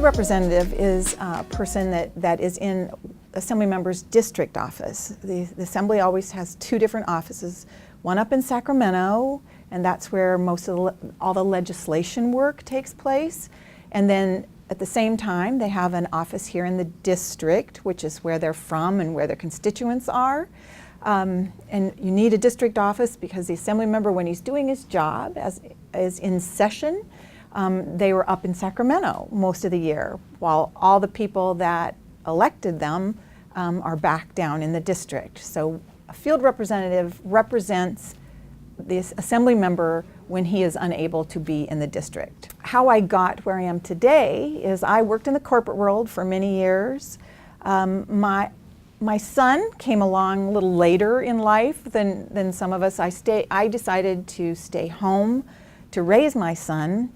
field representative is a person that is in Assembly member's district office. The Assembly always has two different offices, one up in Sacramento, and that's where most of all the legislation work takes place. And then at the same time, they have an office here in the district, which is where they're from and where their constituents are. And you need a district office because the Assembly member, when he's doing his job as in session, they were up in Sacramento most of the year, while all the people that elected them are back down in the district. So a field representative represents this Assembly member when he is unable to be in the district. How I got where I am today is I worked in the corporate world for many years. My son came along a little later in life than some of us. I decided to stay home to raise my son.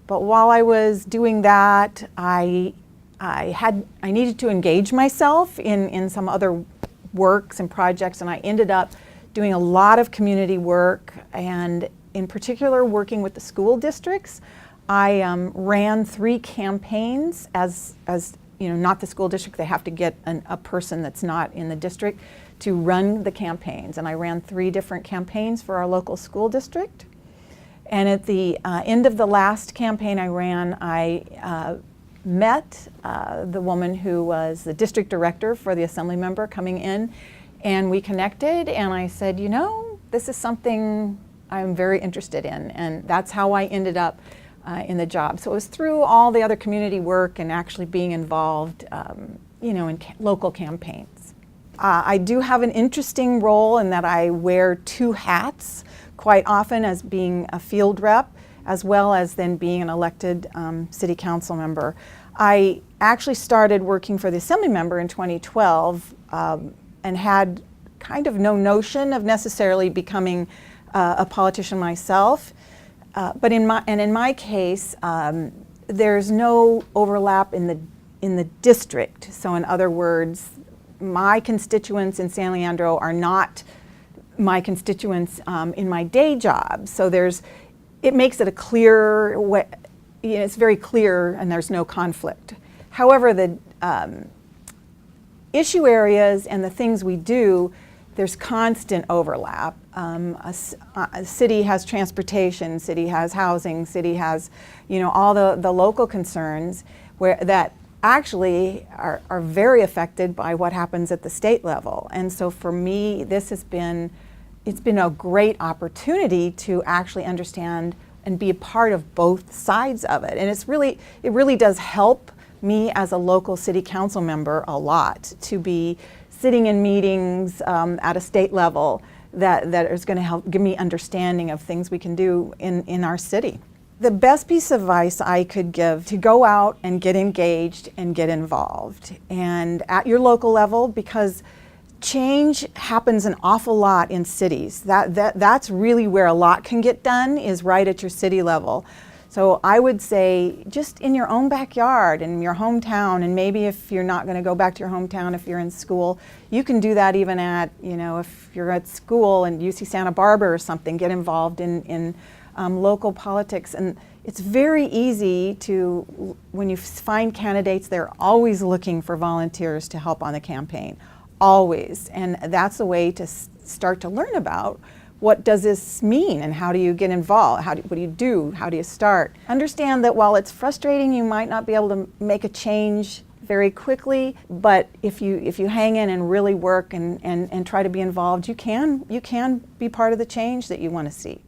But while I was doing that, I needed to engage myself in some other works and projects, and I ended up doing a lot of community work, and in particular working with the school districts. I ran 3 campaigns as you know, not the school district. They have to get a person that's not in the district to run the campaigns, and I ran 3 different campaigns for our local school district. And at the end of the last campaign I ran, I met the woman who was the district director for the Assembly member coming in, and we connected, and I said, you know, this is something I'm very interested in, and that's how I ended up in the job. So it was through all the other community work and actually being involved, you know, in local campaigns. I do have an interesting role in that I wear 2 hats quite often, as being a field rep as well as then being an elected city council member. I actually started working for the Assembly member in 2012 and had kind of no notion of necessarily becoming a politician myself. But in my case, there's no overlap in the district. So in other words, my constituents in San Leandro are not my constituents in my day job. So it makes it a clear way, you know, it's very clear, and there's no conflict. However, the issue areas and the things we do, there's constant overlap. A city has transportation, city has housing, city has, you know, all the local concerns that actually are very affected by what happens at the state level. And so for me, it's been a great opportunity to actually understand and be a part of both sides of it. And it really does help me as a local city council member a lot to be sitting in meetings at a state level that is going to help give me understanding of things we can do in our city. The best piece of advice I could give: to go out and get engaged and get involved, and at your local level, because change happens an awful lot in cities. That's really where a lot can get done, is right at your city level. So I would say just in your own backyard, in your hometown, and maybe if you're not going to go back to your hometown, if you're in school, you can do that even at, you know, if you're at school in UC Santa Barbara or something, get involved in local politics. And it's very easy to, when you find candidates, they're always looking for volunteers to help on the campaign, always. And that's the way to start to learn about what does this mean and how do you get involved? What do you do? How do you start? Understand that while it's frustrating, you might not be able to make a change very quickly, but if you hang in and really work and try to be involved, you can be part of the change that you want to see.